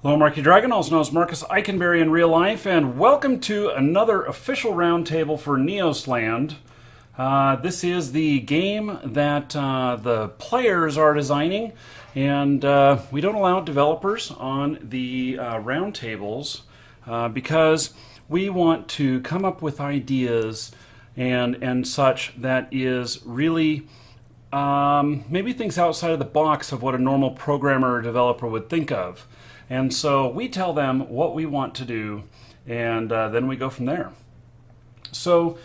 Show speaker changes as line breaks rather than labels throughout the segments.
Hello, Marky Dragon, also known as Marcus Eikenberry in real life, and welcome to another official roundtable for Neosland. This is the game that the players are designing, and we don't allow developers on the roundtables because we want to come up with ideas and such that is really maybe things outside of the box of what a normal programmer or developer would think of. And so we tell them what we want to do, and then we go from there. So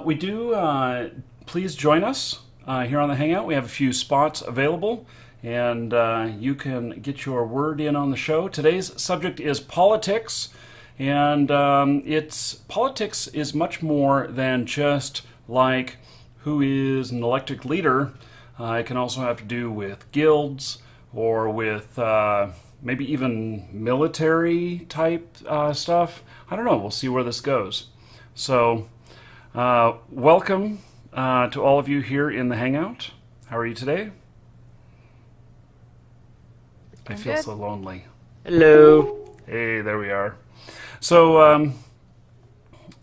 we do, please join us here on the Hangout. We have a few spots available, and you can get your word in on the show. Today's subject is politics, and politics is much more than just like who is an elected leader. It can also have to do with guilds or with maybe even military type stuff. I don't know. We'll see where this goes. So, welcome to all of you here in the Hangout. How are you today? I
I'm
feel
good.
so lonely.
Hello.
Hey, there we are. So,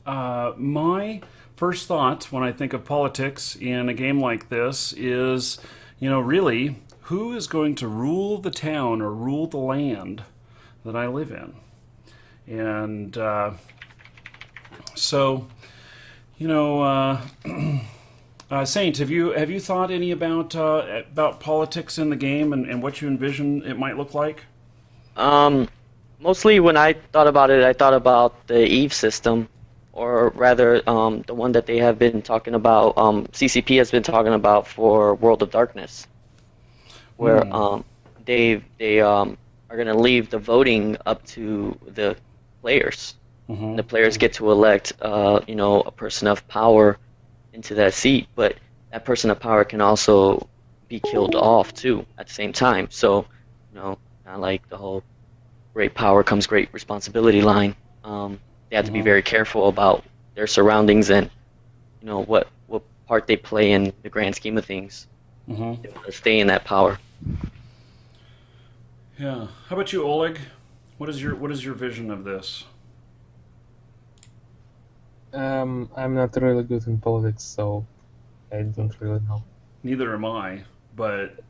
my first thought when I think of politics in a game like this is, really, who is going to rule the town or rule the land that I live in? And so, Saint, have you thought any about politics in the game and what you envision it might look like?
Um, Mostly when I thought about it, I thought about the Eve system, or rather, the one that they have been talking about, CCP has been talking about for World of Darkness, where
Hmm.
they are going to leave the voting up to the players.
Mm-hmm.
The players get to elect, a person of power into that seat, but that person of power can also be killed off too at the same time. So, kind of like the whole great power comes great responsibility line. They have to be
Mm-hmm.
very careful about their surroundings and what part they play in the grand scheme of things.
Mm-hmm.
They want to stay in that power.
Yeah. How about you, Oleg? What is your vision of this?
I'm not really good in politics, so I don't really know.
Neither am I. But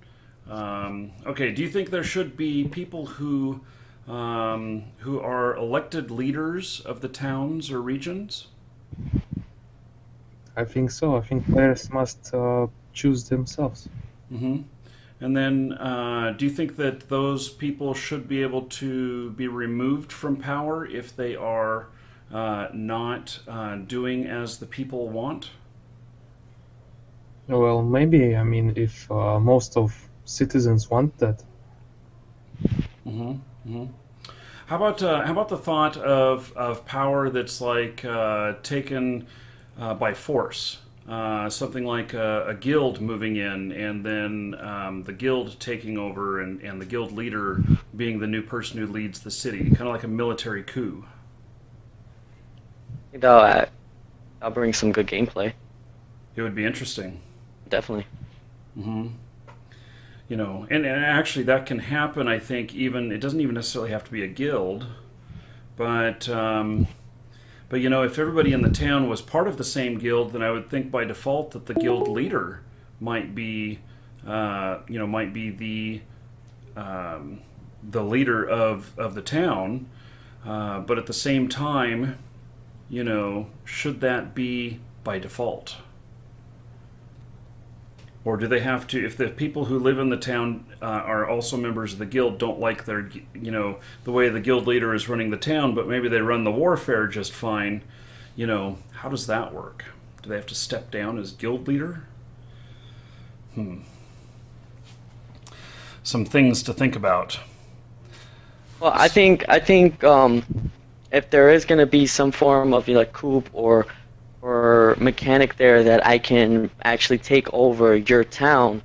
okay, do you think there should be people who are elected leaders of the towns or regions?
I think so. I think players must choose themselves.
Mm-hmm. And then, do you think that those people should be able to be removed from power if they are not doing as the people want?
Well, maybe, I mean, if most of citizens want that.
Mm-hmm. Mm-hmm. How about the thought of power that's like taken by force? Something like a guild moving in, and then the guild taking over, and the guild leader being the new person who leads the city, kind of like a military coup.
I think that'll bring some good gameplay,
It would be interesting.
definitely.
Hmm. And actually that can happen. I think even it doesn't even necessarily have to be a guild, but if everybody in the town was part of the same guild, then I would think by default that the guild leader might be, might be the leader of the town. But at the same time, should that be by default? Or do they have to, if the people who live in the town are also members of the guild, don't like the way the guild leader is running the town, but maybe they run the warfare just fine, how does that work? Do they have to step down as guild leader? Some things to think about.
Well, I think if there is going to be some form of coup or mechanic there that I can actually take over your town,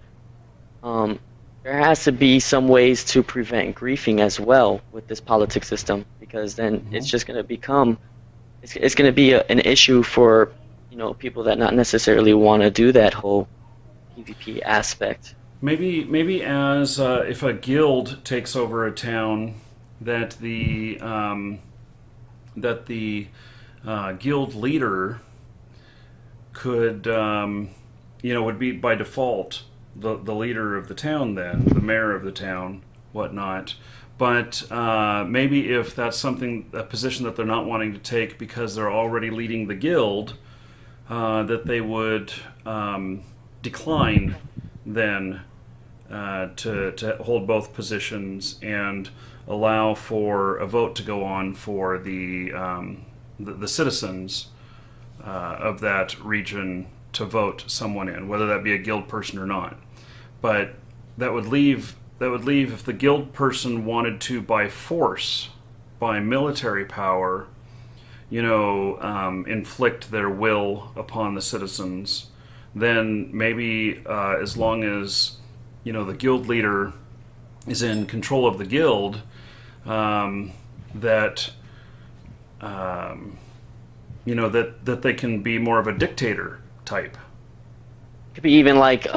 there has to be some ways to prevent griefing as well with this politics system, because then
Mm-hmm.
it's just going to become it's going to be an issue for people that not necessarily want to do that whole PvP aspect.
Maybe as if a guild takes over a town, that the guild leader could, would be by default the leader of the town, then the mayor of the town, whatnot. But maybe if that's a position that they're not wanting to take because they're already leading the guild, that they would decline then to hold both positions and allow for a vote to go on for the citizens of that region to vote someone in, whether that be a guild person or not. But that would leave if the guild person wanted to, by force, by military power, inflict their will upon the citizens, then maybe as long as the guild leader is in control of the guild, that they can be more of a dictator type.
Could be even like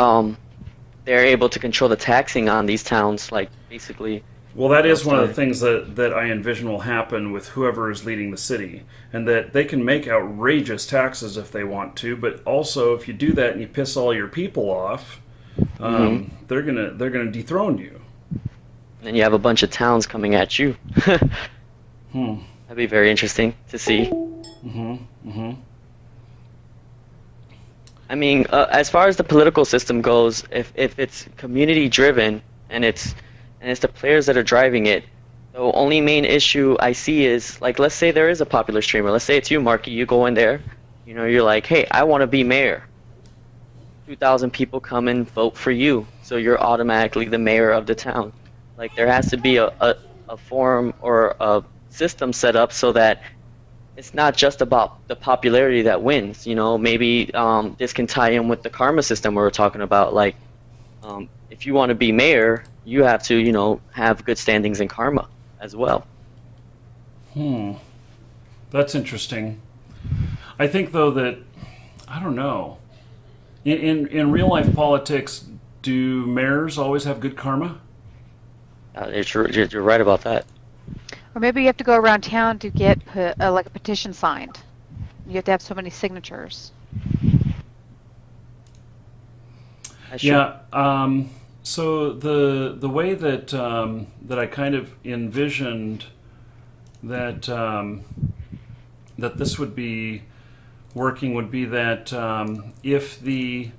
they're able to control the taxing on these towns, like basically.
Well, that is one of the things that I envision will happen with whoever is leading the city, and that they can make outrageous taxes if they want to, but also if you do that and you piss all your people off, they're gonna dethrone you.
And then you have a bunch of towns coming at you. That'd be very interesting to see. I mean, as far as the political system goes, if it's community driven and it's the players that are driving it, the only main issue I see is, like, let's say there is a popular streamer. Let's say it's you, Marky. You go in there, you're like, hey, I want to be mayor. 2,000 people come and vote for you, so you're automatically the mayor of the town. Like, there has to be a form or a system set up so that it's not just about the popularity that wins. Maybe this can tie in with the karma system we were talking about. Like, if you want to be mayor, you have to, have good standings in karma as well.
That's interesting. I think, though, that, I don't know, in real life politics, do mayors always have good karma?
You're right about that.
Or maybe you have to go around town to get like a petition signed. You have to have so many signatures.
Yeah. So the way that that I kind of envisioned that that this would be working would be that if the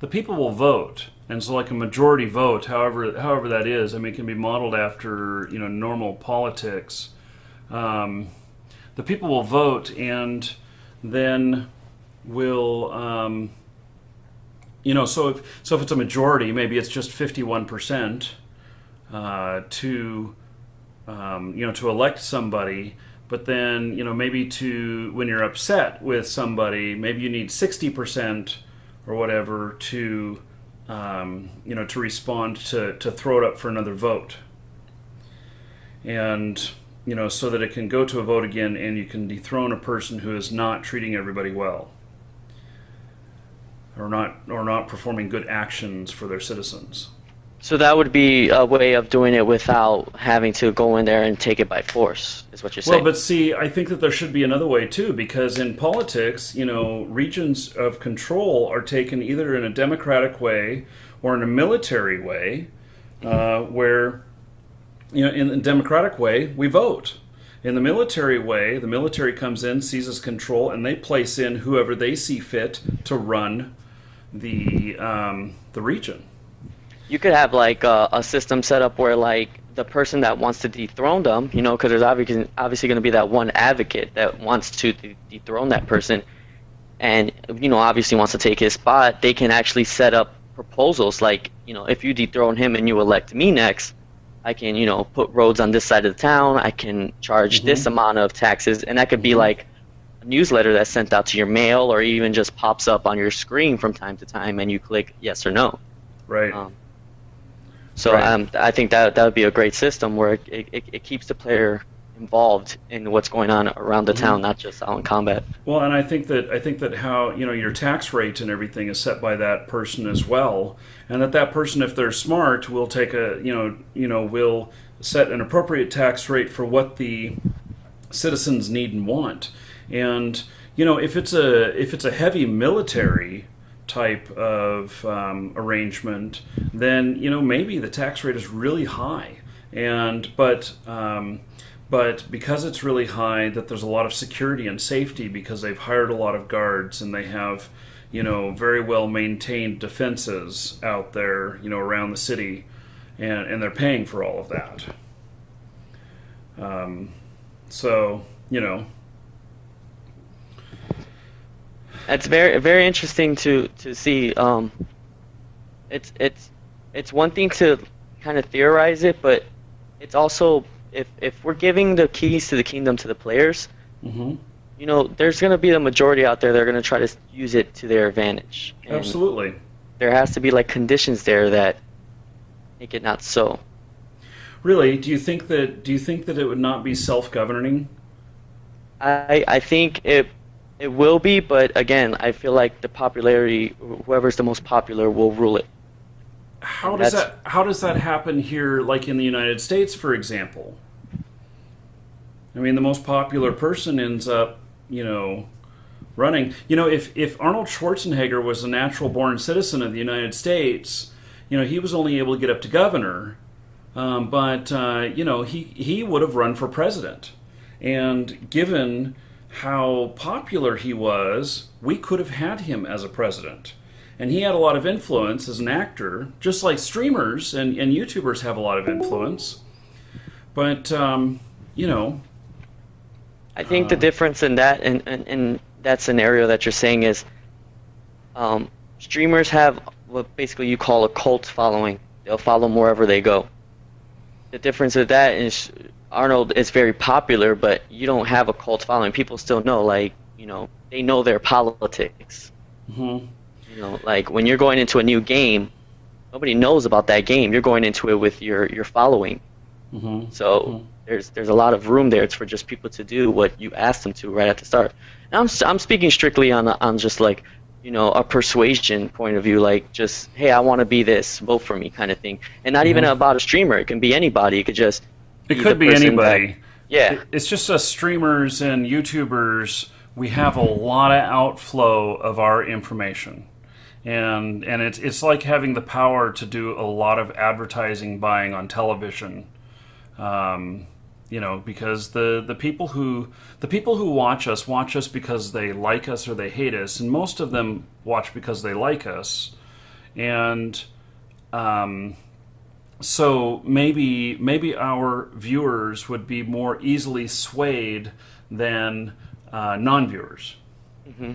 people will vote, and so like a majority vote, however that is. I mean, it can be modeled after normal politics. The people will vote, and then will so if it's a majority, maybe it's just 51% to elect somebody. But then maybe when you're upset with somebody, maybe you need 60% or whatever to to respond to throw it up for another vote, and so that it can go to a vote again, and you can dethrone a person who is not treating everybody well, or not performing good actions for their citizens.
So that would be a way of doing it without having to go in there and take it by force, is what you're saying.
Well, but see, I think that there should be another way too, because in politics, regions of control are taken either in a democratic way or in a military way, where, in the democratic way, we vote. In the military way, the military comes in, seizes control, and they place in whoever they see fit to run the region.
You could have like a system set up where like the person that wants to dethrone them, because there's obviously going to be that one advocate that wants to dethrone that person, and obviously wants to take his spot. They can actually set up proposals like, if you dethrone him and you elect me next, I can put roads on this side of the town. I can charge this amount of taxes, and that could be like a newsletter that's sent out to your mail, or even just pops up on your screen from time to time, and you click yes or no.
Right.
So right. I think that would be a great system where it keeps the player involved in what's going on around the town, not just out in combat.
Well, and I think that how your tax rate and everything is set by that person as well, and that person, if they're smart, will take will set an appropriate tax rate for what the citizens need and want. And if it's a heavy military type of arrangement, then maybe the tax rate is really high, but because it's really high, that there's a lot of security and safety because they've hired a lot of guards and they have very well maintained defenses out there around the city, and they're paying for all of that. So
It's very very interesting to see. It's one thing to kind of theorize it, but it's also if we're giving the keys to the kingdom to the players, there's going to be the majority out there that are going to try to use it to their advantage. And
absolutely,
there has to be like conditions there that make it not so.
Really, do you think that it would not be self-governing?
I think it will be, but again, I feel like the popularity, whoever's the most popular, will rule it.
How does that happen here, like in the United States, for example? I mean, the most popular person ends up, running. If Arnold Schwarzenegger was a natural-born citizen of the United States, he was only able to get up to governor, but he would have run for president. And given how popular he was, we could have had him as a president. And he had a lot of influence as an actor, just like streamers and YouTubers have a lot of influence. But,
I think the difference in that in that scenario that you're saying is streamers have what basically you call a cult following. They'll follow them wherever they go. The difference with that is Arnold is very popular, but you don't have a cult following. People still know, they know their politics.
Mm-hmm.
Like when you're going into a new game, nobody knows about that game. You're going into it with your following.
Mm-hmm.
So there's a lot of room there for just people to do what you ask them to right at the start. And I'm speaking strictly on just like a persuasion point of view, like just, hey, I want to be this, vote for me kind of thing, and not even about a streamer. It can be anybody. It could just
be anybody.
Yeah,
it's just us streamers and YouTubers. We have a lot of outflow of our information. And it's like having the power to do a lot of advertising buying on television, because the people who watch us because they like us or they hate us, and most of them watch because they like us, and so maybe our viewers would be more easily swayed than non-viewers.
Mm-hmm.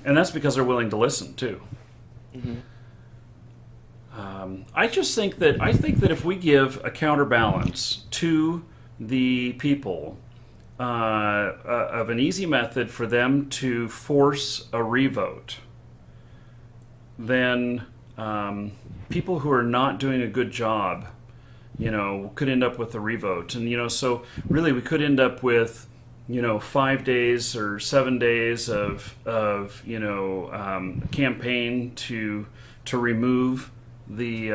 And that's because they're willing to listen too.
Mm-hmm.
I think that if we give a counterbalance to the people of an easy method for them to force a revote, then people who are not doing a good job, could end up with a revote, and so really we could end up with 5 days or 7 days of campaign to remove the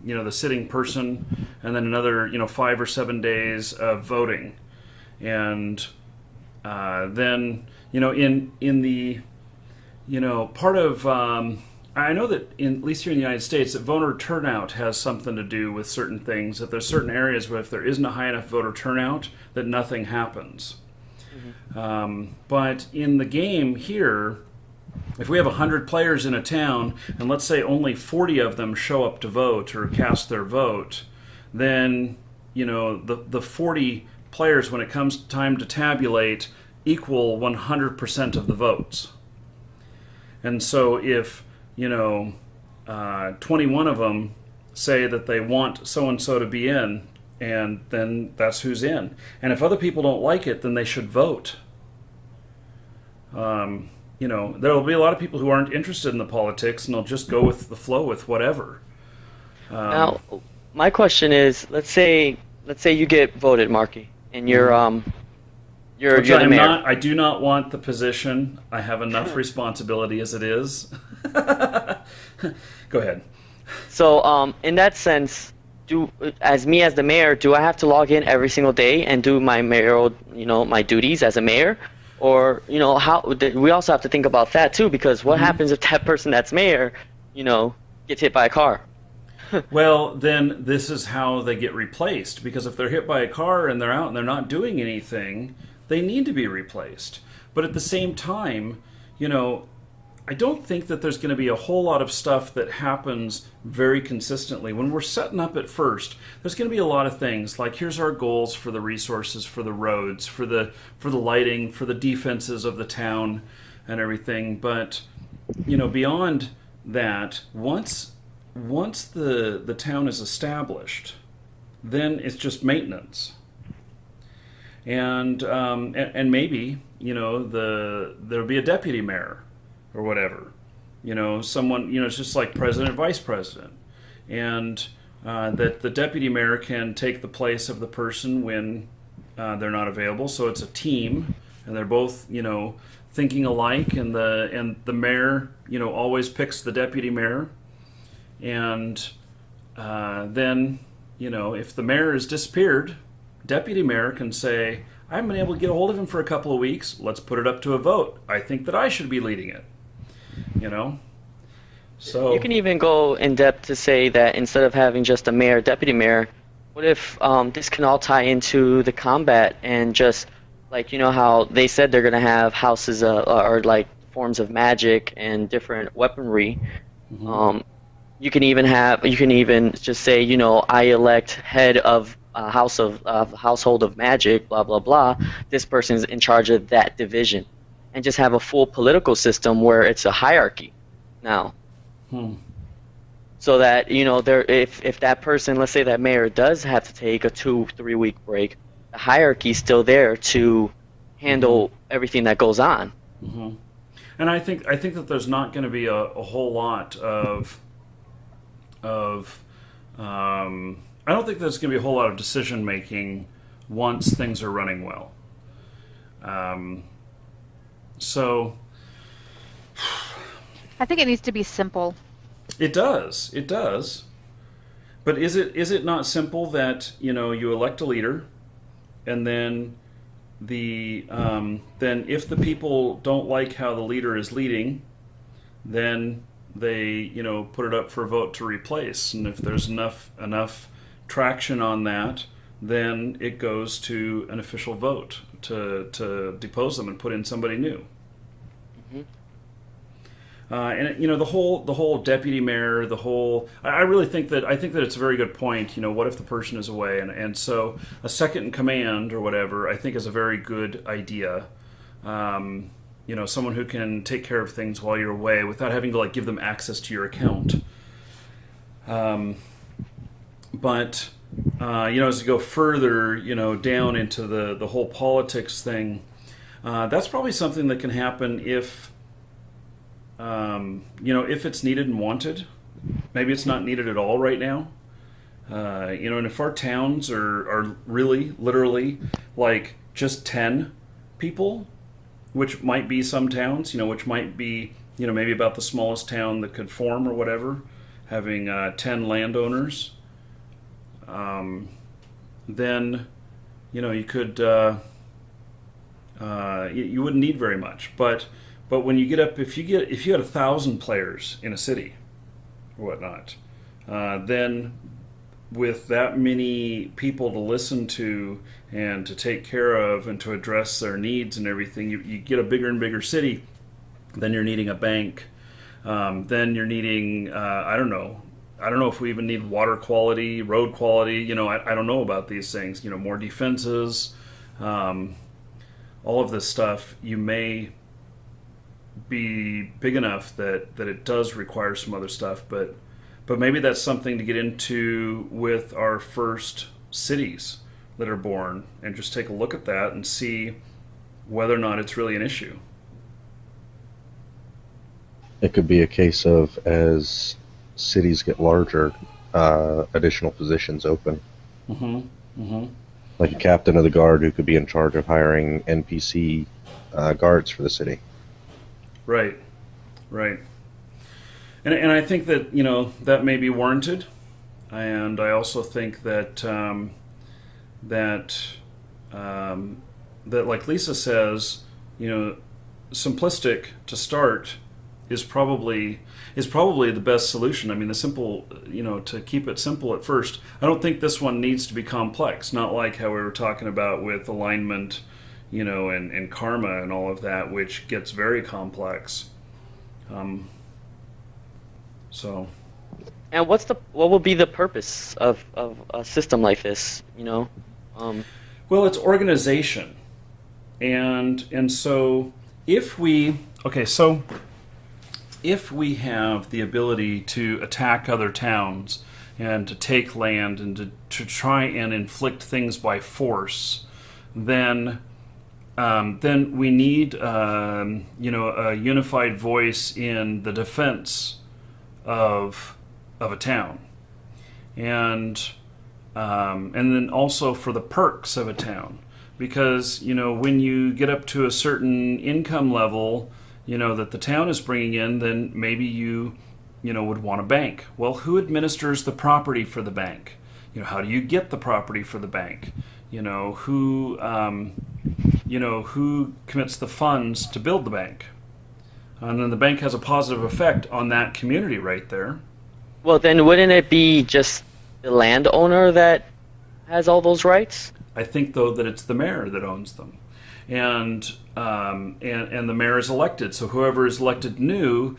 the sitting person, and then another 5 or 7 days of voting, and then in the part of I know that at least here in the United States that voter turnout has something to do with certain things, that there's certain areas where if there isn't a high enough voter turnout that nothing happens. But in the game here, if we have 100 players in a town, and let's say only 40 of them show up to vote or cast their vote, then the 40 players, when it comes time to tabulate, equal 100% of the votes. And so if 21 of them say that they want so-and-so to be in, and then that's who's in. And if other people don't like it, then they should vote. There will be a lot of people who aren't interested in the politics, and they'll just go with the flow with whatever.
Now, my question is, let's say let's say you get voted, Marky, and you're
Which
the
I'm
mayor.
not. I do not want the position. I have enough responsibility as it is. Go ahead.
So in that sense, as the mayor, do I have to log in every single day and do my mayoral, my duties as a mayor? Or, we also have to think about that too, because what happens if that person that's mayor, gets hit by a car?
Well, then this is how they get replaced. Because if they're hit by a car and they're out and they're not doing anything, they need to be replaced. But at the same time, I don't think that there's going to be a whole lot of stuff that happens very consistently. When we're setting up at first, there's going to be a lot of things like here's our goals for the resources, for the roads, for the lighting, for the defenses of the town and everything. But, beyond that, once the town is established, then it's just maintenance. And maybe, there'll be a deputy mayor or whatever, someone, it's just like president, vice president, and that the deputy mayor can take the place of the person when they're not available. So it's a team, and they're both, thinking alike, and the mayor, always picks the deputy mayor, and then, if the mayor has disappeared, deputy mayor can say, I haven't been able to get a hold of him for a couple of weeks. Let's put it up to a vote. I think that I should be leading it. So
You can even go in depth to say that instead of having just a mayor, deputy mayor, what if this can all tie into the combat and just like how they said they're gonna have houses or like forms of magic and different weaponry. You can even just say I elect head of household of magic, blah blah blah. This person's in charge of that division, and just have a full political system where it's a hierarchy now. So that if that person, let's say that mayor does have to take a 2-3 week break, the hierarchy's still there to handle everything that goes on.
And I think that there's not going to be a whole lot of I don't think there's going to be a whole lot of decision making once things are running well. So
I think it needs to be simple.
It does. But is it not simple that you elect a leader, and then then if the people don't like how the leader is leading, then they put it up for a vote to replace, and if there's enough traction on that, then it goes to an official vote to depose them and put in somebody new. And the whole deputy mayor, I really think that it's a very good point. What if the person is away, and so a second in command or whatever, I think is a very good idea. Someone who can take care of things while you're away without having to give them access to your account. But as you go further, down into the whole politics thing, that's probably something that can happen if it's needed and wanted. Maybe it's not needed at all right now. And if our towns are really, literally, just 10 people, which might be some towns, which might be, maybe about the smallest town that could form or whatever, having 10 landowners, then, you could, you wouldn't need very much. But when you get up, if you had 1,000 players in a city or whatnot, then with that many people to listen to and to take care of and to address their needs and everything, you get a bigger and bigger city, then you're needing a bank, then you're needing, I don't know if we even need water quality, road quality, I don't know about these things, more defenses, all of this stuff. You may be big enough that it does require some other stuff, but maybe that's something to get into with our first cities that are born, and just take a look at that and see whether or not it's really an issue.
It could be a case of, as cities get larger, additional positions open.
Hmm.
like a captain of the guard who could be in charge of hiring NPC guards for the city.
Right, right. And I think that that may be warranted, and I also think that that that like Lisa says, simplistic to start is probably the best solution. I mean, the simple, to keep it simple at first. I don't think this one needs to be complex. Not like how we were talking about with alignment, and karma and all of that, which gets very complex. So.
And what will be the purpose of a system like this?
Well, it's organization, and so if we have the ability to attack other towns and to take land and to try and inflict things by force, then we need a unified voice in the defense of a town, and then also for the perks of a town, because when you get up to a certain income level, that the town is bringing in, then maybe you would want a bank. Well, who administers the property for the bank? How do you get the property for the bank? Who commits the funds to build the bank? And then the bank has a positive effect on that community right there.
Well, then wouldn't it be just the landowner that has all those rights?
I think, though, that it's the mayor that owns them, and the mayor is elected. So whoever is elected new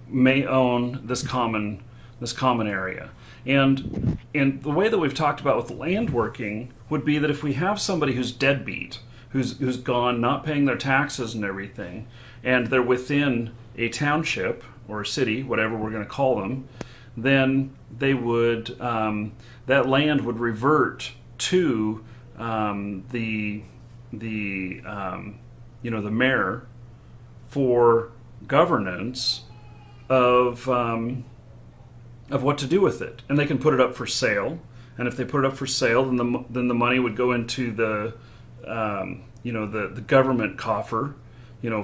may own this common area. And the way that we've talked about with land working would be that if we have somebody who's deadbeat, who's gone, not paying their taxes and everything, and they're within a township or a city, whatever we're going to call them, then they would that land would revert to the mayor for governance of what to do with it, and they can put it up for sale. And if they put it up for sale, then the money would go into the government coffer,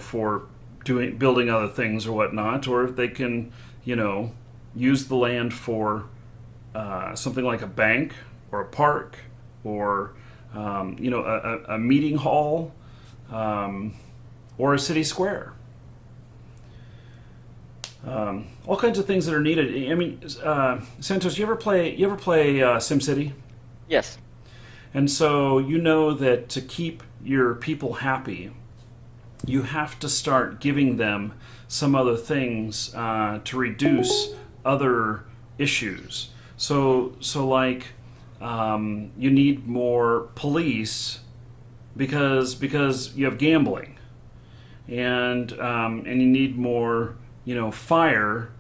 for building other things or whatnot. Or if they can, use the land for something like a bank or a park or a meeting hall or a city square. All kinds of things that are needed. I mean, Santos, you ever play SimCity?
Yes.
And so that to keep your people happy, you have to start giving them some other things to reduce other issues. So like you need more police because you have gambling, and you need more fire,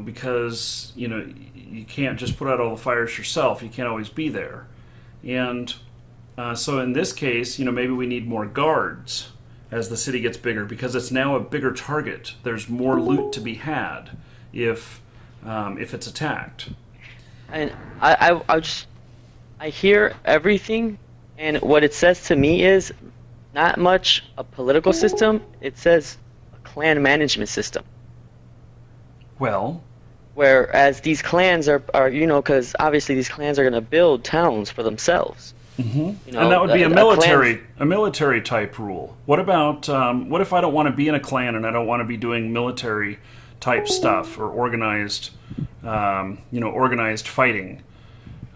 because you can't just put out all the fires yourself. You can't always be there, and so in this case, maybe we need more guards as the city gets bigger, because it's now a bigger target. There's more loot to be had if it's attacked.
And I hear everything, and what it says to me is not much a political system. It says a clan management system.
Well,
whereas these clans are because obviously these clans are going to build towns for themselves.
Mm-hmm. And that would be a military type rule. What about what if I don't want to be in a clan and I don't want to be doing military type stuff or organized fighting,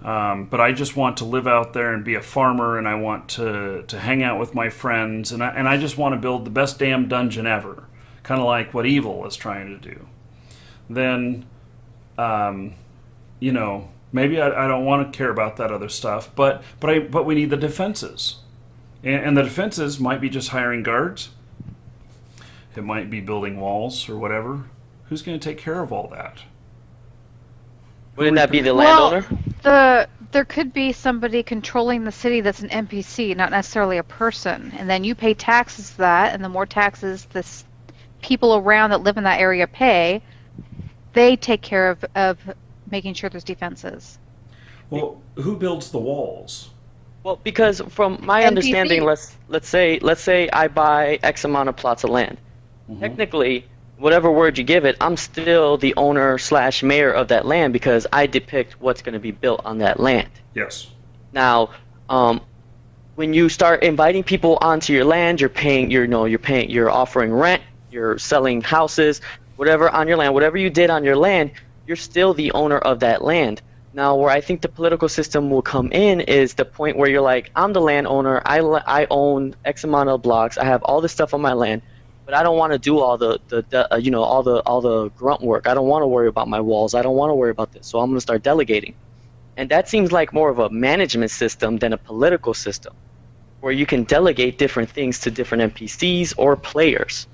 but I just want to live out there and be a farmer, and I want to hang out with my friends, and I just want to build the best damn dungeon ever, kind of like what Evil is trying to do. Then, maybe I don't want to care about that other stuff, but we need the defenses, and the defenses might be just hiring guards. It might be building walls or whatever. Who's going to take care of all that?
Wouldn't that be the landowner?
Well, there could be somebody controlling the city that's an NPC, not necessarily a person, and then you pay taxes to that, and the more taxes the people around that live in that area pay, they take care of making sure there's defenses.
Well, who builds the walls?
Well, because from my
NPC.
understanding, let's say I buy X amount of plots of land. Technically, whatever word you give it, I'm still the owner slash mayor of that land because I depict what's going to be built on that land.
Yes.
Now, when you start inviting people onto your land, you're offering rent, you're selling houses, whatever on your land, whatever you did on your land, you're still the owner of that land. Now, where I think the political system will come in is the point where you're like, I'm the landowner, I own X amount of blocks, I have all this stuff on my land, but I don't want to do all the grunt work. I don't want to worry about my walls. I don't want to worry about this. So I'm going to start delegating. And that seems like more of a management system than a political system, where you can delegate different things to different NPCs or players.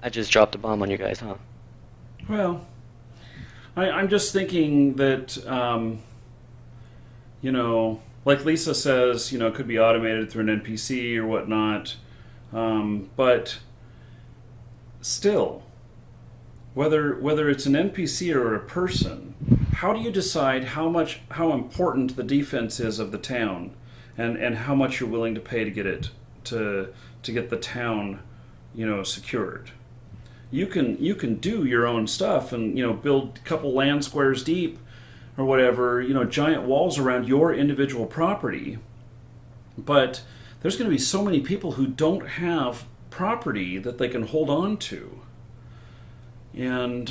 I just dropped a bomb on you guys, huh?
Well, I'm just thinking that, like Lisa says, it could be automated through an NPC or whatnot, but still, whether it's an NPC or a person, how do you decide how important the defense is of the town, and how much you're willing to pay to get it to get the town, secured? You can do your own stuff and build a couple land squares deep or whatever, giant walls around your individual property. But there's going to be so many people who don't have property that they can hold on to. And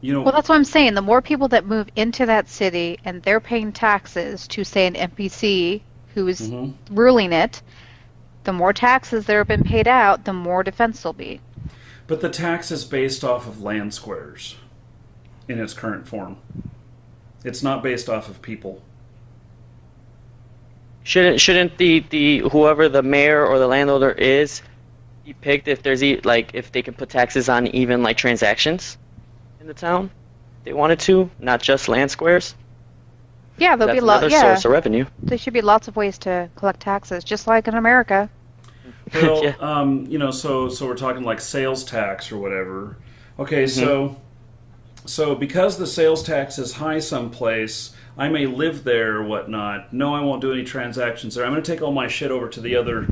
Well, that's what I'm saying. The more people that move into that city and they're paying taxes to, say, an NPC who is ruling it, the more taxes that have been paid out, the more defense there'll be.
But the tax is based off of land squares in its current form. It's not based off of people.
Shouldn't the whoever the mayor or the landowner is be picked if if they can put taxes on even like transactions in the town? If they wanted to, not just land squares.
Yeah, there'll be
That's another source of revenue.
There should be lots of ways to collect taxes, just like in America.
Well,
Yeah.
so we're talking like sales tax or whatever. Okay, so because the sales tax is high someplace, I may live there or whatnot. No, I won't do any transactions there. I'm going to take all my shit over to the other,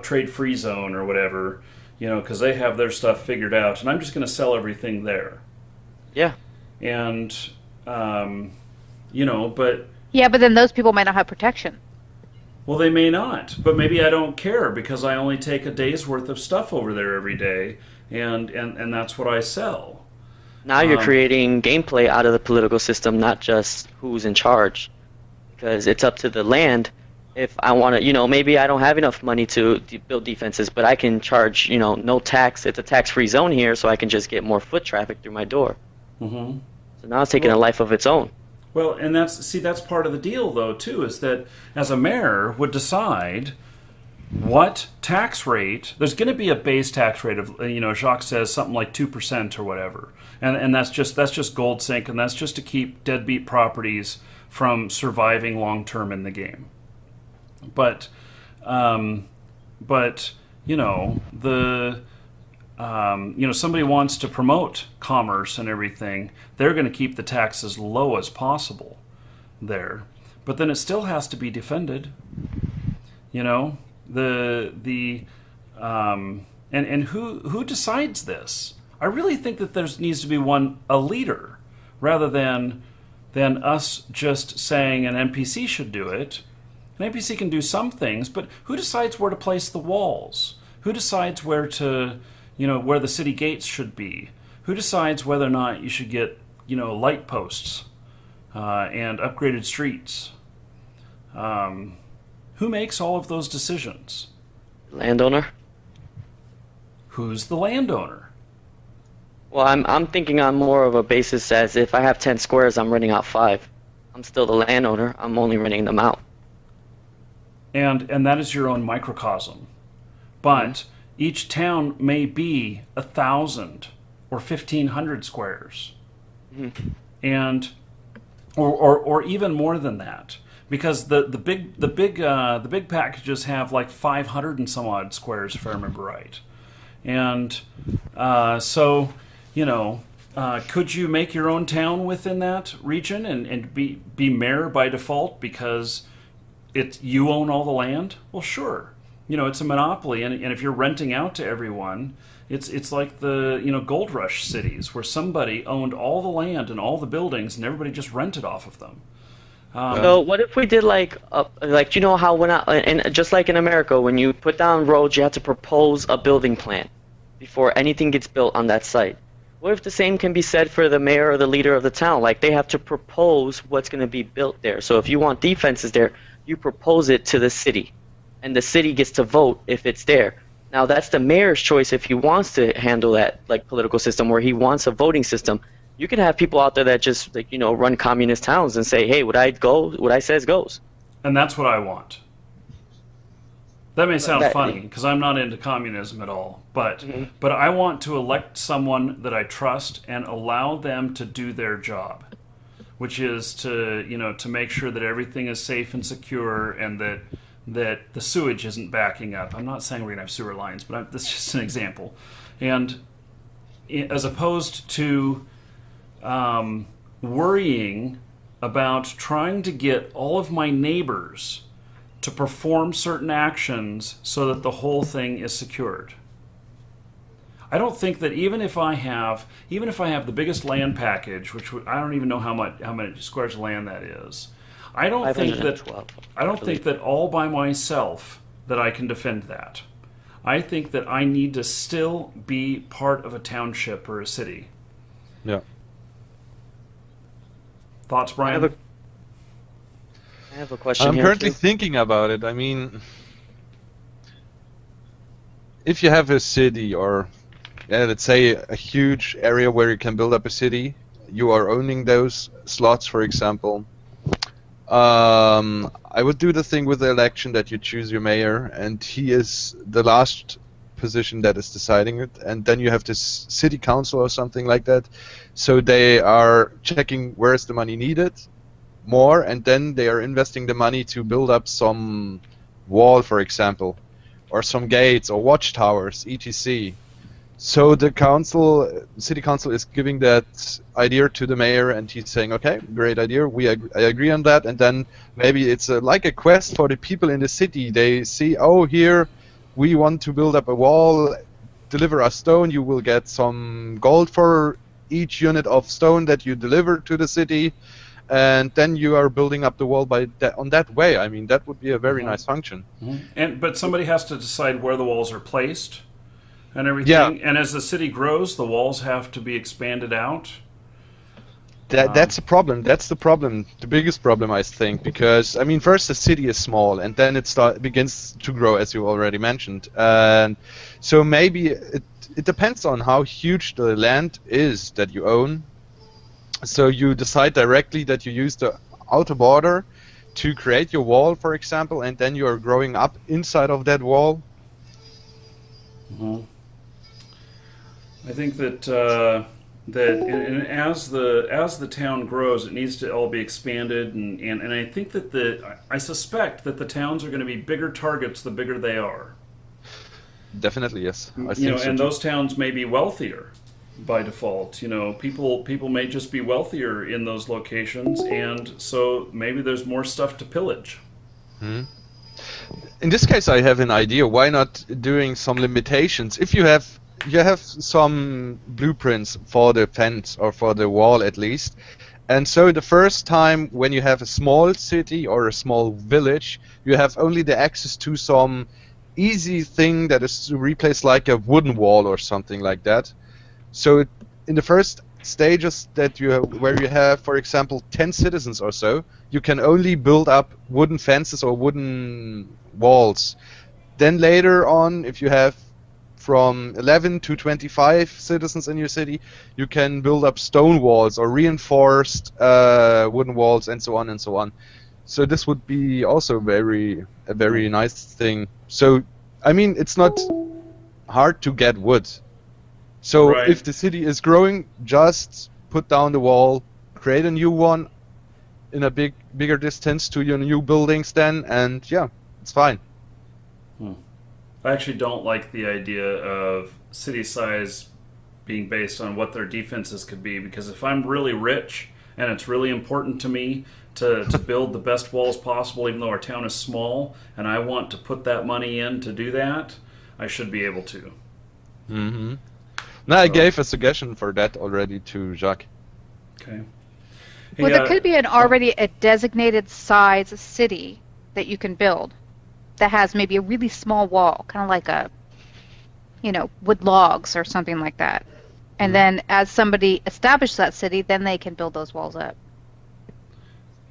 trade-free zone or whatever, because they have their stuff figured out, and I'm just going to sell everything there.
Yeah.
And, but...
Yeah, but then those people might not have protection.
Well, they may not, but maybe I don't care because I only take a day's worth of stuff over there every day, and that's what I sell.
Now you're creating gameplay out of the political system, not just who's in charge, because it's up to the land. If I want to, maybe I don't have enough money to build defenses, but I can charge, no tax. It's a tax-free zone here, so I can just get more foot traffic through my door.
Mm-hmm.
So now it's taking a life of its own.
Well, and that's part of the deal, though, too, is that as a mayor would decide what tax rate. There's going to be a base tax rate of, Jacques says something like 2% or whatever, and that's just gold sink, and that's just to keep deadbeat properties from surviving long term in the game. But somebody wants to promote commerce and everything, they're going to keep the tax as low as possible there. But then it still has to be defended. And who decides this? I really think that there needs to be a leader, rather than us just saying an NPC should do it. An NPC can do some things, but who decides where to place the walls? Who decides where the city gates should be? Who decides whether or not you should get, light posts and upgraded streets? Who makes all of those decisions?
Landowner.
Who's the landowner?
Well, I'm thinking on more of a basis as if I have 10 squares, I'm renting out 5. I'm still the landowner. I'm only renting them out.
And that is your own microcosm. But each town may be 1,000 or 1,500 squares, and or even more than that, because the big packages have like 500 and some odd squares, if I remember right, and so could you make your own town within that region and be mayor by default because you own all the land? Well, sure. It's a monopoly, and if you're renting out to everyone, it's like the gold rush cities where somebody owned all the land and all the buildings and everybody just rented off of them.
So what if we did like how and just like in America, when you put down roads, you have to propose a building plan before anything gets built on that site. What if the same can be said for the mayor or the leader of the town? Like they have to propose what's going to be built there. So if you want defenses there, you propose it to the city, and the city gets to vote if it's there. Now that's the mayor's choice if he wants to handle that like political system where he wants a voting system. You could have people out there that just run communist towns and say, "Hey, what I says goes."
And that's what I want. That may sound funny because I'm not into communism at all, but I want to elect someone that I trust and allow them to do their job, which is to make sure that everything is safe and secure and that the sewage isn't backing up. I'm not saying we're gonna have sewer lines, but this is just an example. And as opposed to worrying about trying to get all of my neighbors to perform certain actions so that the whole thing is secured. I don't think that even if I have the biggest land package, which I don't even know how many squares of land that is, I don't think that all by myself that I can defend that. I think that I need to still be part of a township or a city.
Yeah.
Thoughts, Brian?
I have a question.
I'm currently thinking about it. I mean, if you have a city or, let's say, a huge area where you can build up a city, you are owning those slots, for example. I would do the thing with the election that you choose your mayor, and he is the last position that is deciding it, and then you have this city council or something like that. So they are checking where is the money needed more, and then they are investing the money to build up some wall, for example, or some gates or watchtowers, etc. So the city council is giving that idea to the mayor, and he's saying, okay, great idea, I agree on that, and then maybe it's like a quest for the people in the city. They see, oh, here we want to build up a wall, deliver us stone, you will get some gold for each unit of stone that you deliver to the city, and then you are building up the wall on that way. I mean, that would be a very nice function.
But somebody has to decide where the walls are placed and everything.
Yeah.
And as the city grows, the walls have to be expanded out.
That's the problem. That's the problem. The biggest problem, I think, because I mean, first the city is small, and then it begins to grow, as you already mentioned. And so maybe it depends on how huge the land is that you own. So you decide directly that you use the outer border to create your wall, for example, and then you are growing up inside of that wall.
I think that as the town grows, it needs to all be expanded, and I think that I suspect that the towns are going to be bigger targets the bigger they are.
Definitely, yes. I think so
and
too.
those towns may be wealthier by default. People may just be wealthier in those locations, and so maybe there's more stuff to pillage.
In this case, I have an idea. Why not doing some limitations? If you have some blueprints for the fence or for the wall at least, and so the first time when you have a small city or a small village, you have only the access to some easy thing that is to replace like a wooden wall or something like that. So in the first stages where you have, for example, 10 citizens or so, you can only build up wooden fences or wooden walls. Then later on, if you have from 11 to 25 citizens in your city, you can build up stone walls or reinforced wooden walls, and so on and so on. So this would be also a very nice thing. So, I mean, it's not hard to get wood. So
Right.
If the city is growing, just put down the wall, create a new one in a bigger distance to your new buildings then, and yeah, it's fine.
I actually don't like the idea of city size being based on what their defenses could be. Because if I'm really rich and it's really important to me to build the best walls possible, even though our town is small, and I want to put that money in to do that, I should be able to.
Mm-hmm. No, I gave a suggestion for that already to Jacques.
Okay.
Well, there could be already a designated size city that you can build that has maybe a really small wall, kind of like a, wood logs or something like that. And then as somebody establishes that city, then they can build those walls up.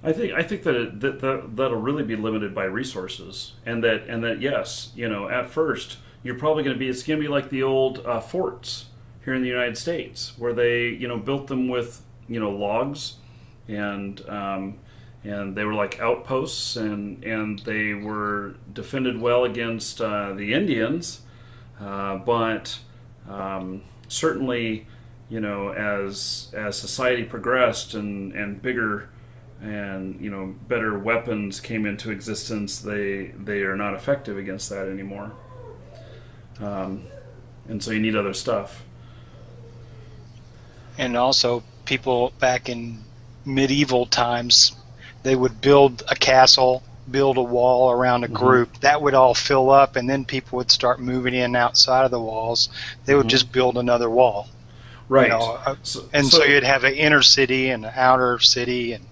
I think that that'll really be limited by resources, and that yes, at first you're probably it's going to be like the old forts here in the United States, where they built them with logs, and they were like outposts, and they were defended well against the Indians, but certainly as society progressed and bigger and better weapons came into existence, they are not effective against that anymore, and so you need other stuff.
And also, people back in medieval times, they would build a castle, build a wall around a group. That would all fill up, and then people would start moving in outside of the walls. They would just build another wall.
Right.
So you'd have an inner city and an outer city. And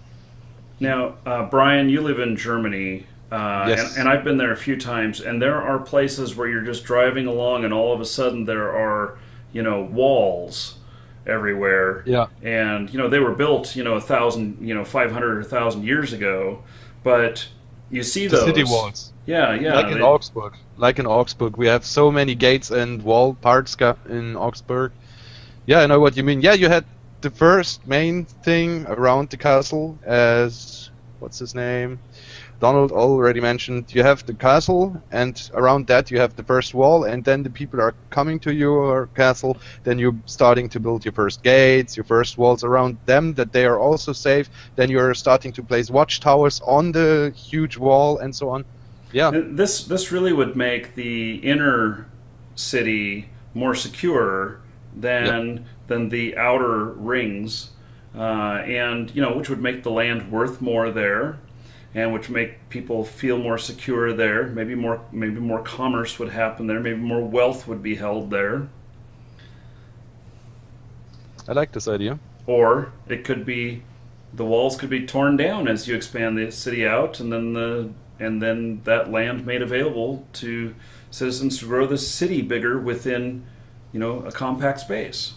now, Brian, you live in Germany,
Yes.
and I've been there a few times, and there are places where you're just driving along, and all of a sudden there are, walls everywhere.
Yeah.
And they were built 1,000, 500 or 1,000 years ago, but you see
The
those
city walls.
Yeah.
Like in Augsburg, we have so many gates and wall parts in Augsburg. Yeah, I know what you mean. Yeah, you had the first main thing around the castle, as what's his name? Donald already mentioned. You have the castle, and around that you have the first wall, and then the people are coming to your castle. Then you're starting to build your first gates, your first walls around them, that they are also safe. Then you're starting to place watchtowers on the huge wall, and so on. Yeah.
This really would make the inner city more secure than the outer rings, and which would make the land worth more there, and which make people feel more secure there. Maybe more commerce would happen there. Maybe more wealth would be held there.
I like this idea.
Or it could be the walls could be torn down as you expand the city out, and then that land made available to citizens to grow the city bigger within a compact space.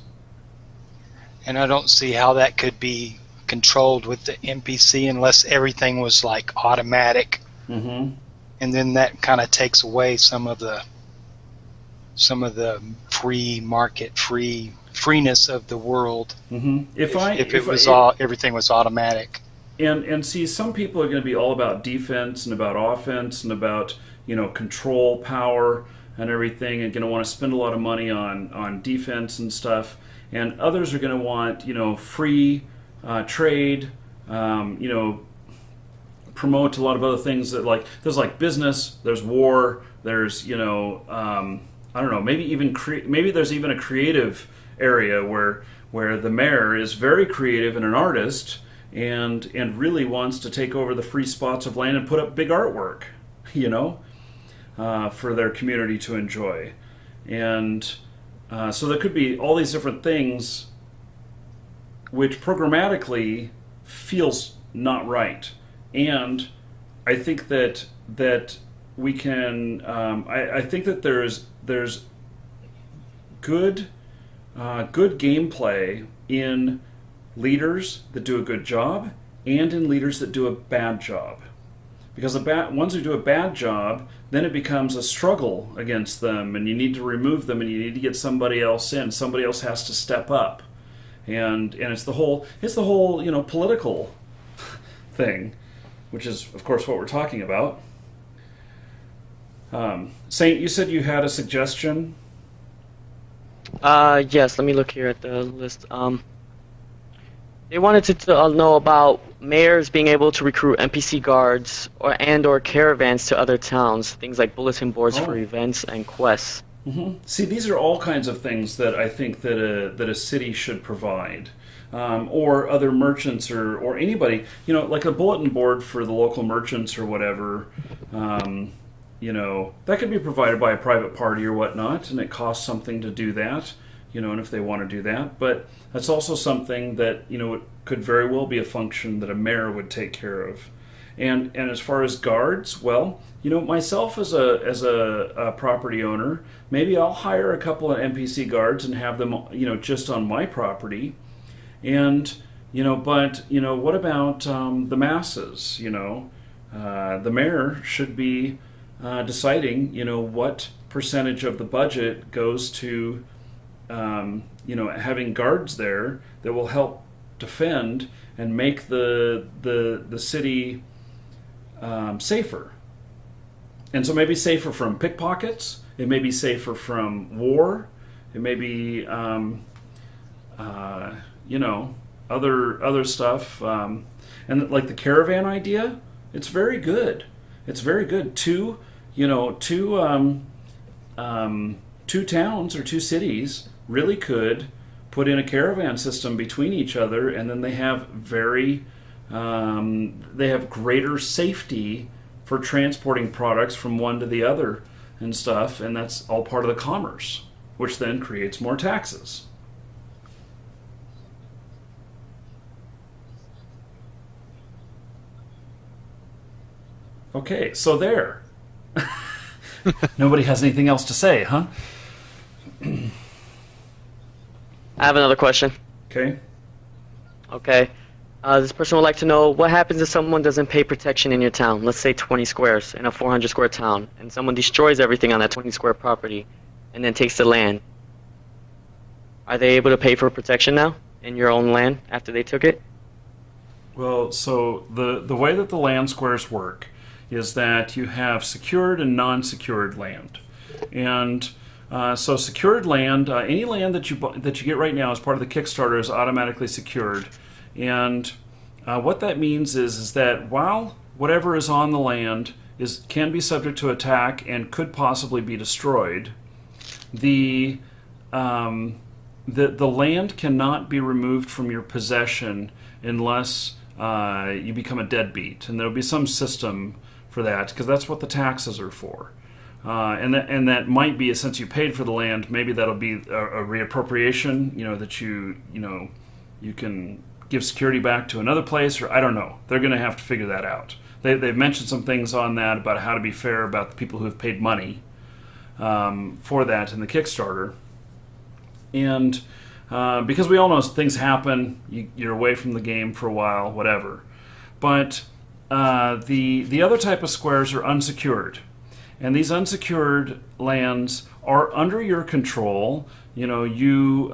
And I don't see how that could be controlled with the NPC unless everything was like automatic.
Mm-hmm.
And then that kind of takes away some of the free market, freeness of the world.
Mm-hmm. If
everything was automatic.
And see, some people are going to be all about defense and about offense and about control, power, and everything, and going to want to spend a lot of money on defense and stuff. And others are going to want free trade, promote a lot of other things that there's business, there's war, there's I don't know, maybe there's even a creative area where the mayor is very creative and an artist and really wants to take over the free spots of land and put up big artwork, for their community to enjoy. And so there could be all these different things which programmatically feels not right. And I think that we can. I think that there's good gameplay in leaders that do a good job and in leaders that do a bad job. Because the ones who do a bad job, then it becomes a struggle against them, and you need to remove them, and you need to get somebody else in. Somebody else has to step up, and it's the whole political thing, which is of course what we're talking about. Saint, you said you had a suggestion.
Yes. Let me look here at the list. They wanted to know about mayors being able to recruit NPC guards or caravans to other towns, things like bulletin boards for events and quests.
See, these are all kinds of things that I think that a city should provide, or other merchants or anybody. Like a bulletin board for the local merchants or whatever. That could be provided by a private party or whatnot, and it costs something to do that. And if they want to do that, but that's also something that it could very well be a function that a mayor would take care of. And as far as guards, well, myself as a property owner, maybe I'll hire a couple of NPC guards and have them, just on my property. And, but, what about the masses? The mayor should be deciding, what percentage of the budget goes to, having guards there that will help defend and make the city safer. And so maybe safer from pickpockets. It may be safer from war. It may be, other stuff. And like the caravan idea, it's very good. It's very good. Two towns or two cities really could put in a caravan system between each other, and then they have greater safety for transporting products from one to the other and stuff, and that's all part of the commerce, which then creates more taxes. Okay, so there. Nobody has anything else to say, huh?
I have another question.
Okay.
Okay. This person would like to know what happens if someone doesn't pay protection in your town, let's say 20 squares in a 400 square town, and someone destroys everything on that 20 square property and then takes the land. Are they able to pay for protection now in your own land after they took it?
Well, so the way that the land squares work is that you have secured and non-secured land. And so secured land, any land that you get right now as part of the Kickstarter is automatically secured. And what that means is that while whatever is on the land can be subject to attack and could possibly be destroyed, the land cannot be removed from your possession unless you become a deadbeat. And there'll be some system for that, because that's what the taxes are for. And that might be, since you paid for the land, maybe that'll be a reappropriation, that you can give security back to another place, or I don't know. They're going to have to figure that out. They've mentioned some things on that about how to be fair about the people who have paid money for that in the Kickstarter. And because we all know things happen, you're away from the game for a while, whatever. But the other type of squares are unsecured. And these unsecured lands are under your control. You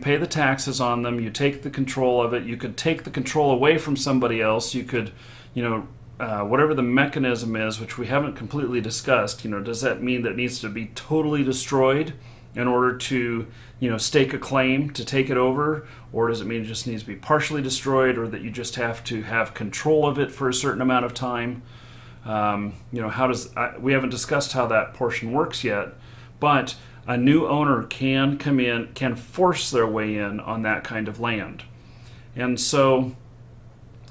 pay the taxes on them. You take the control of it. You could take the control away from somebody else. You could, whatever the mechanism is, which we haven't completely discussed. Does that mean that it needs to be totally destroyed in order to, stake a claim to take it over, or does it mean it just needs to be partially destroyed, or that you just have to have control of it for a certain amount of time? We haven't discussed how that portion works yet, but a new owner can come in, can force their way in on that kind of land. And so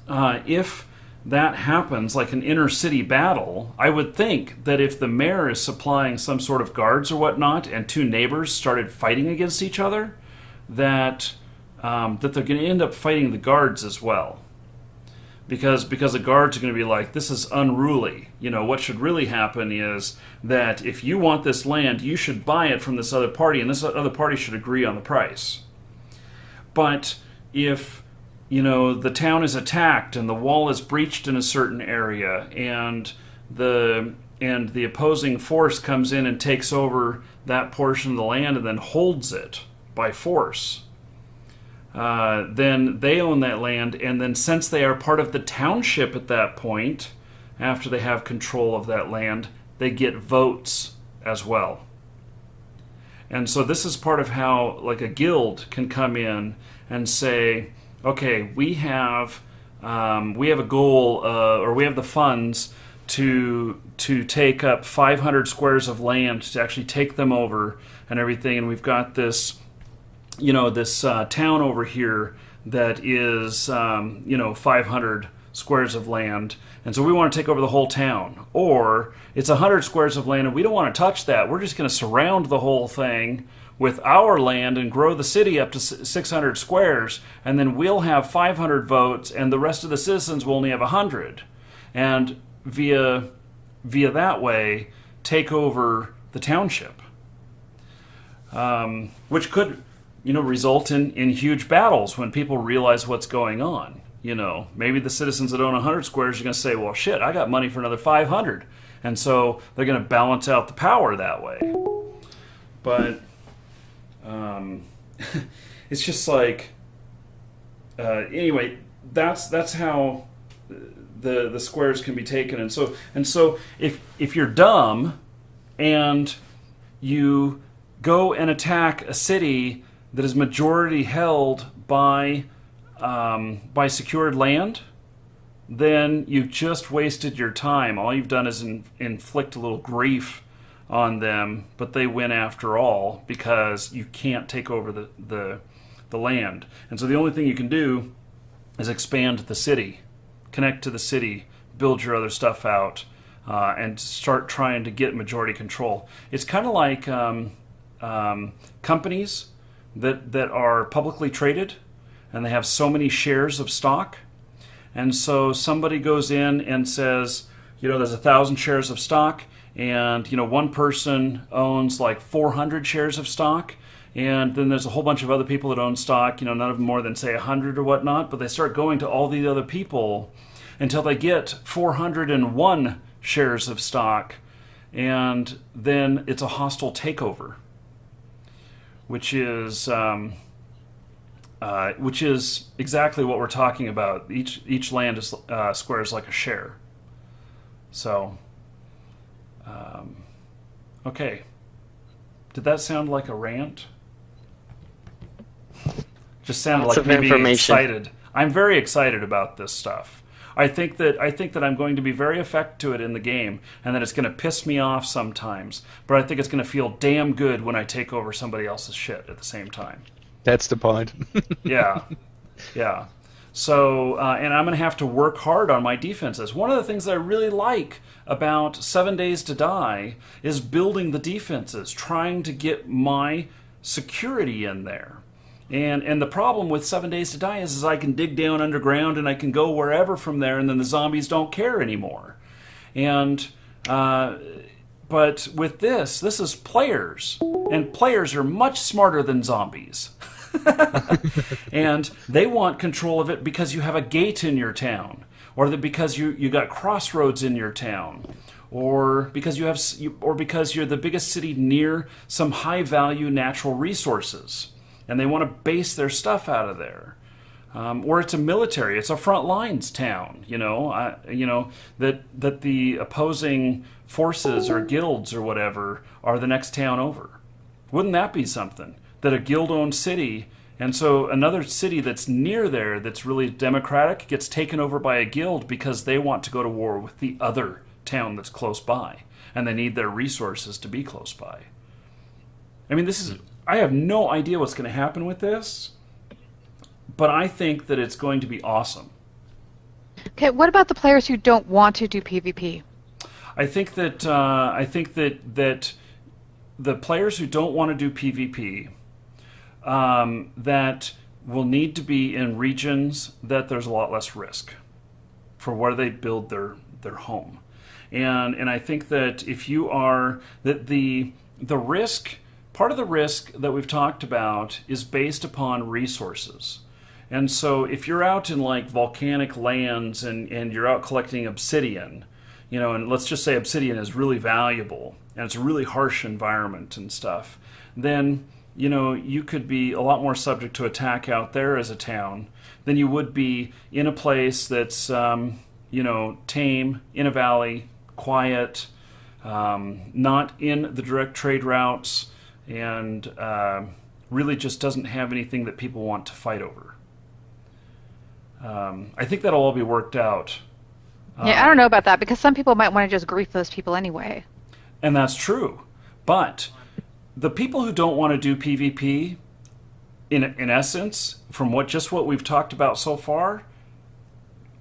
if that happens, like an inner city battle, I would think that if the mayor is supplying some sort of guards or whatnot, and two neighbors started fighting against each other, that they're going to end up fighting the guards as well. Because the guards are going to be like, this is unruly. What should really happen is that if you want this land, you should buy it from this other party, and this other party should agree on the price. But if, the town is attacked and the wall is breached in a certain area, and the opposing force comes in and takes over that portion of the land and then holds it by force, then they own that land, and then since they are part of the township at that point, after they have control of that land, they get votes as well. And so this is part of how, like, a guild can come in and say, okay, we have a goal, or we have the funds to take up 500 squares of land to actually take them over and everything. And we've got this, this town over here that is, 500 squares of land. And so we want to take over the whole town. Or it's 100 squares of land and we don't want to touch that. We're just going to surround the whole thing with our land and grow the city up to 600 squares. And then we'll have 500 votes and the rest of the citizens will only have 100. And via that way, take over the township, which could, result in huge battles when people realize what's going on. Maybe the citizens that own 100 squares are going to say, well, shit, I got money for another 500. And so they're going to balance out the power that way. But it's just like, anyway, that's how the squares can be taken. And so if you're dumb and you go and attack a city that is majority held by secured land, then you've just wasted your time. All you've done is inflict a little grief on them, but they win after all because you can't take over the land. And so the only thing you can do is expand the city, connect to the city, build your other stuff out, and start trying to get majority control. It's kind of like companies that are publicly traded and they have so many shares of stock. And so somebody goes in and says, there's 1,000 shares of stock, and one person owns like 400 shares of stock, and then there's a whole bunch of other people that own stock, none of them more than say 100 or whatnot, but they start going to all these other people until they get 401 shares of stock, and then it's a hostile takeover, which is exactly what we're talking about. Each land is squares like a share. So, okay. Did that sound like a rant? Just sounded
Lots
like
of
me being
information.
excited. I'm very excited about this stuff. I think that I'm going to be very effective to it in the game, and that it's going to piss me off sometimes. But I think it's going to feel damn good when I take over somebody else's shit at the same time.
That's the point.
Yeah. So, and I'm going to have to work hard on my defenses. One of the things that I really like about 7 Days to Die is building the defenses, trying to get my security in there. And the problem with 7 Days to Die is I can dig down underground and I can go wherever from there, and then the zombies don't care anymore. And but with this is players, and players are much smarter than zombies. And they want control of it because you have a gate in your town, or because you got crossroads in your town, or because because you're the biggest city near some high value natural resources, and they want to base their stuff out of there. Or it's a military, it's a front lines town, that the opposing forces or guilds or whatever are the next town over. Wouldn't that be something? That a guild-owned city, and so another city that's near there that's really democratic gets taken over by a guild because they want to go to war with the other town that's close by, and they need their resources to be close by. I mean, I have no idea what's going to happen with this, but I think that it's going to be awesome.
Okay, what about the players who don't want to do PvP?
I think that the players who don't want to do PvP, that will need to be in regions that there's a lot less risk for where they build their home, and I think that if you are the risk, part of the risk that we've talked about is based upon resources. And so if you're out in like volcanic lands and you're out collecting obsidian, and let's just say obsidian is really valuable and it's a really harsh environment and stuff, then you could be a lot more subject to attack out there as a town than you would be in a place that's tame, in a valley, quiet, not in the direct trade routes, and really just doesn't have anything that people want to fight over. I think that'll all be worked out
Yeah, I don't know about that because some people might want to just grief those people anyway.
And that's true. But the people who don't want to do PvP, in essence, from what we've talked about so far,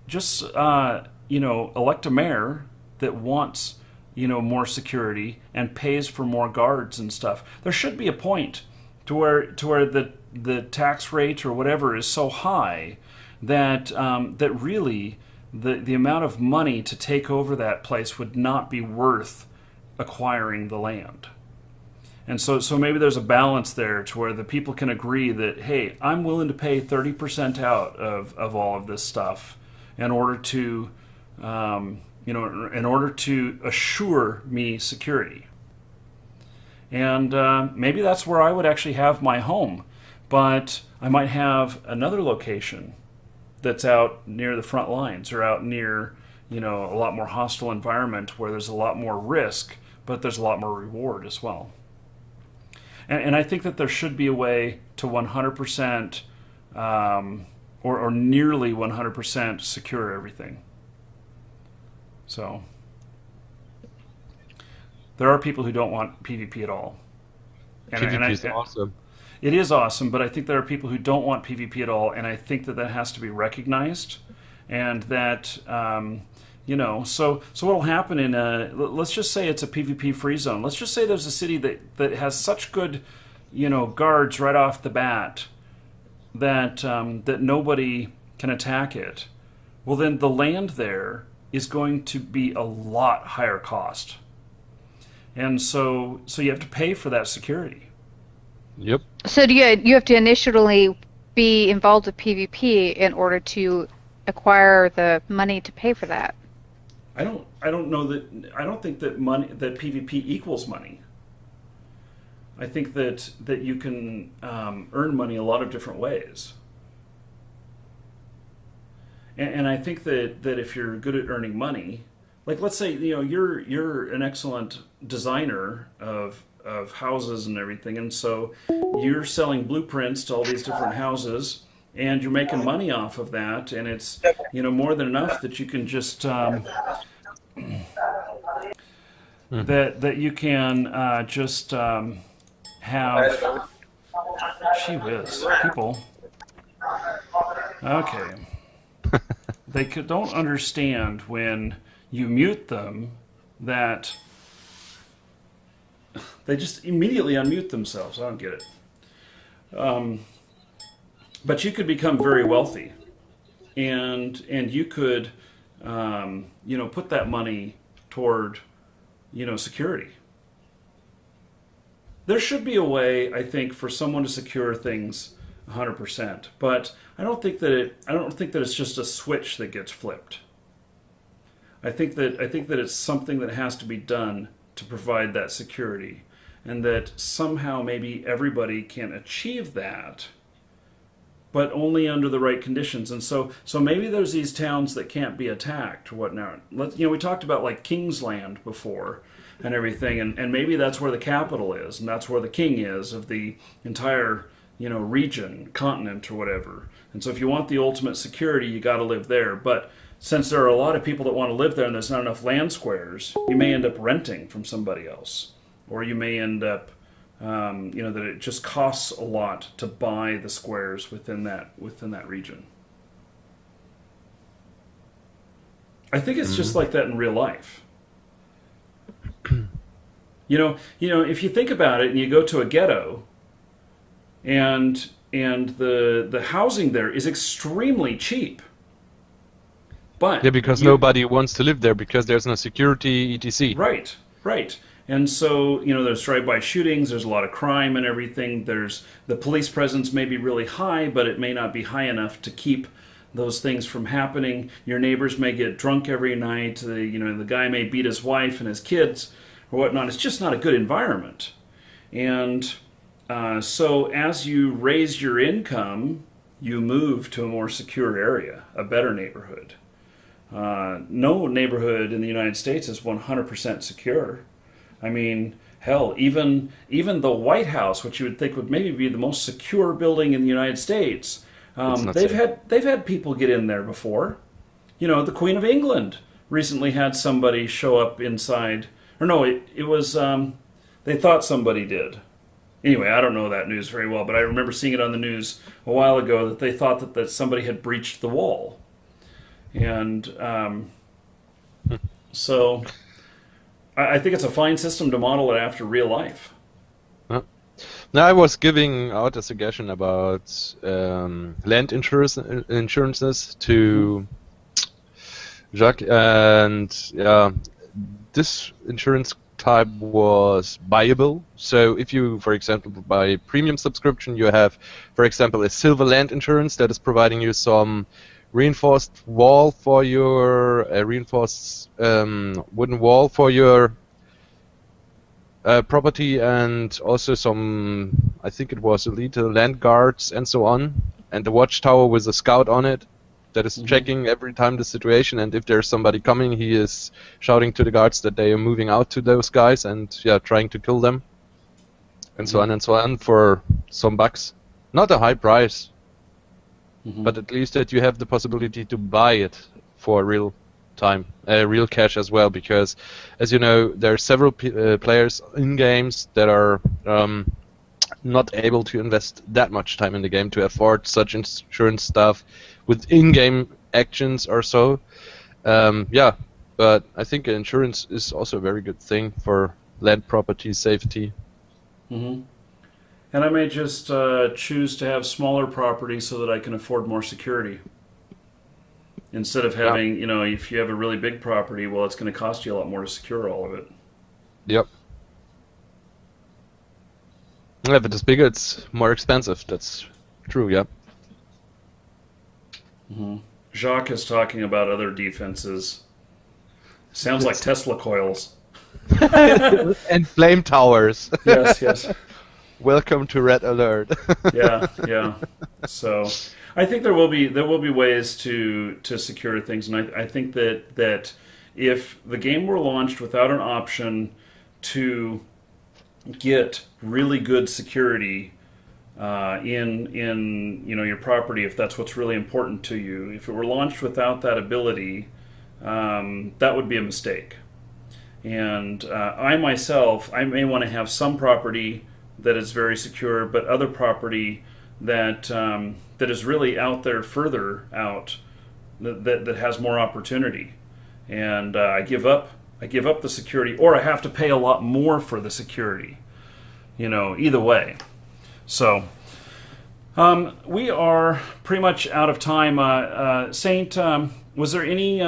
just elect a mayor that wants more security and pays for more guards and stuff. There should be a point to where the tax rate or whatever is so high that that really the amount of money to take over that place would not be worth acquiring the land. And so maybe there's a balance there to where the people can agree that, hey, I'm willing to pay 30% out of all of this stuff in order to in order to assure me security. And maybe that's where I would actually have my home. But I might have another location that's out near the front lines or out near, a lot more hostile environment where there's a lot more risk, but there's a lot more reward as well. And I think that there should be a way to 100% or nearly 100% secure everything. So there are people who don't want PvP at all.
PvP is awesome.
It is awesome, but I think there are people who don't want PvP at all, and I think that has to be recognized, and that So what'll happen in let's just say it's a PvP free zone. Let's just say there's a city that has such good, guards right off the bat that that nobody can attack it. Well, then the land there is going to be a lot higher cost, and so you have to pay for that security.
Yep.
So do you have to initially be involved with PvP in order to acquire the money to pay for that?
I don't think that PvP equals money. I think that you can earn money a lot of different ways. And I think that if you're good at earning money, like let's say you're an excellent designer of houses and everything, and so you're selling blueprints to all these different houses, and you're making money off of that, and it's more than enough that you can just that you can just have. Gee whiz, people. Okay. They don't understand when you mute them that they just immediately unmute themselves. I don't get it. But you could become very wealthy, and you could put that money toward security. There should be a way, I think, for someone to secure things 100%, but I don't think that it's just a switch that gets flipped. I think that it's something that has to be done to provide that security, and that somehow maybe everybody can achieve that, but only under the right conditions. And so maybe there's these towns that can't be attacked or whatnot. We talked about like Kingsland before and everything, and maybe that's where the capital is, and that's where the king is of the entire region, continent, or whatever. And so if you want the ultimate security, you got to live there. But since there are a lot of people that want to live there and there's not enough land squares, you may end up renting from somebody else, or you may end up that it just costs a lot to buy the squares within that region. I think it's just like that in real life. If you think about it, and you go to a ghetto, and the housing there is extremely cheap. But
because nobody wants to live there because there's no security, etc.
Right. And so, there's drive-by shootings, there's a lot of crime and everything. There's the police presence may be really high, but it may not be high enough to keep those things from happening. Your neighbors may get drunk every night. The guy may beat his wife and his kids or whatnot. It's just not a good environment. And so as you raise your income, you move to a more secure area, a better neighborhood. No neighborhood in the United States is 100% secure. I mean, hell, even the White House, which you would think would maybe be the most secure building in the United States, they've had people get in there before. The Queen of England recently had somebody show up inside, or no, it was they thought somebody did. Anyway, I don't know that news very well, but I remember seeing it on the news a while ago that they thought that somebody had breached the wall. And so I think it's a fine system to model it after real life.
Now, I was giving out a suggestion about land insurances to Jacques, and yeah, this insurance type was buyable. So if you, for example, buy premium subscription, you have, for example, a silver land insurance that is providing you some reinforced wall for your reinforced wooden wall for your property, and also some, I think it was elite land guards and so on, and the watchtower with a scout on it that is checking every time the situation, and if there's somebody coming, he is shouting to the guards that they are moving out to those guys and trying to kill them, and so on and so on, for some bucks. Not a high price, but at least that you have the possibility to buy it for real time, real cash as well, because as you know, there are several players in games that are not able to invest that much time in the game to afford such insurance stuff with in-game actions or so. But I think insurance is also a very good thing for land property safety.
And I may just choose to have smaller properties so that I can afford more security. Instead of having, if you have a really big property, well, it's going to cost you a lot more to secure all of it.
Yep. If it is bigger, it's more expensive. That's true, yeah.
Jacques is talking about other defenses. Sounds like Tesla coils.
And flame towers.
Yes.
Welcome to Red Alert.
Yeah. So I think there will be ways to secure things, and I think that if the game were launched without an option to get really good security in your property, if that's what's really important to you, if it were launched without that ability, that would be a mistake. And I myself, I may want to have some property that is very secure, but other property that is really out there, further out, that has more opportunity, and I give up the security, or I have to pay a lot more for the security. Either way. So we are pretty much out of time. Saint, was there any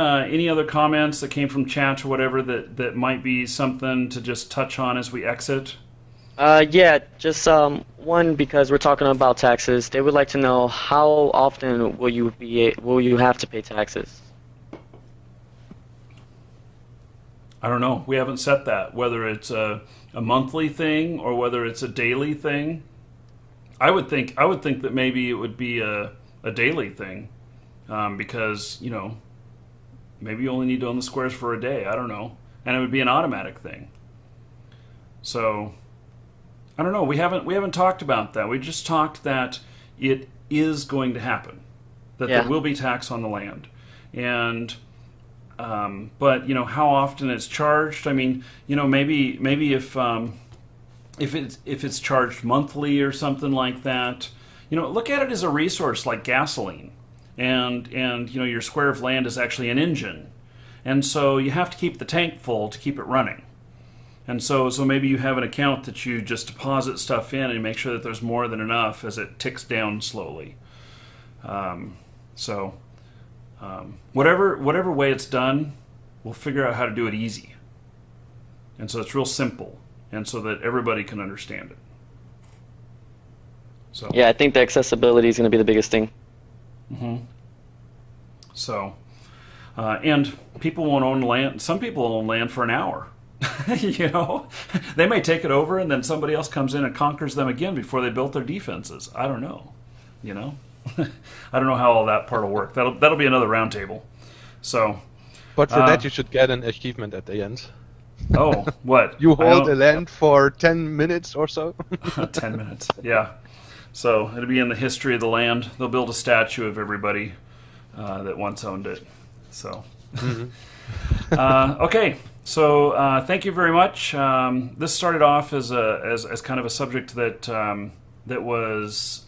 other comments that came from chat or whatever that might be something to just touch on as we exit?
Just one, because we're talking about taxes. They would like to know, how often will you have to pay taxes?
I don't know. We haven't set that, whether it's a monthly thing or whether it's a daily thing. I would think that maybe it would be a daily thing, because maybe you only need to own the squares for a day. I don't know, and it would be an automatic thing. So I don't know. We haven't talked about that. We just talked that it is going to happen, that there will be tax on the land, and but how often it's charged. I mean, maybe if it's charged monthly or something like that, look at it as a resource like gasoline, and your square of land is actually an engine, and so you have to keep the tank full to keep it running. And so maybe you have an account that you just deposit stuff in and make sure that there's more than enough as it ticks down slowly. Whatever way it's done, we'll figure out how to do it easy. And so it's real simple, and so that everybody can understand it. So
I think the accessibility is going to be the biggest thing.
So, and people won't own land. Some people own land for an hour. They may take it over and then somebody else comes in and conquers them again before they built their defenses. I don't know. I don't know how all that part will work. That'll be another roundtable. So,
but for that you should get an achievement at the end.
Oh, what?
You hold the land for 10 minutes or so.
10 minutes, yeah. So it'll be in the history of the land. They'll build a statue of everybody that once owned it. So. Okay, so thank you very much. This started off as kind of a subject that that was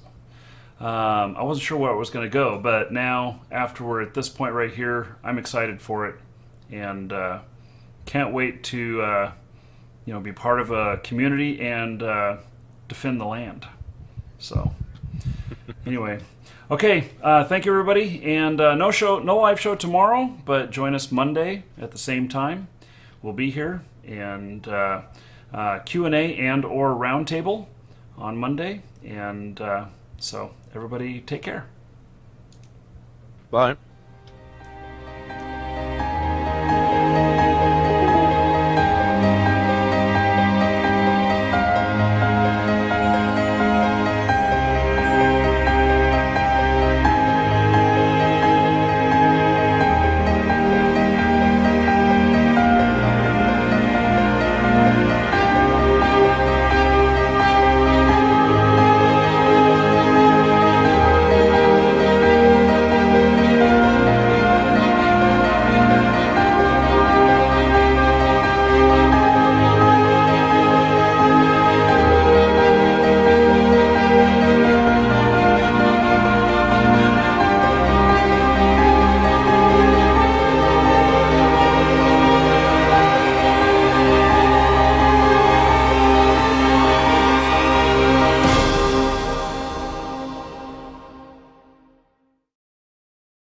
I wasn't sure where it was going to go, but now after we're at this point right here, I'm excited for it, and can't wait to be part of a community and defend the land. So anyway. Okay, thank you everybody, and no live show tomorrow, but join us Monday at the same time. We'll be here, and Q&A and or roundtable on Monday, and so everybody take care.
Bye.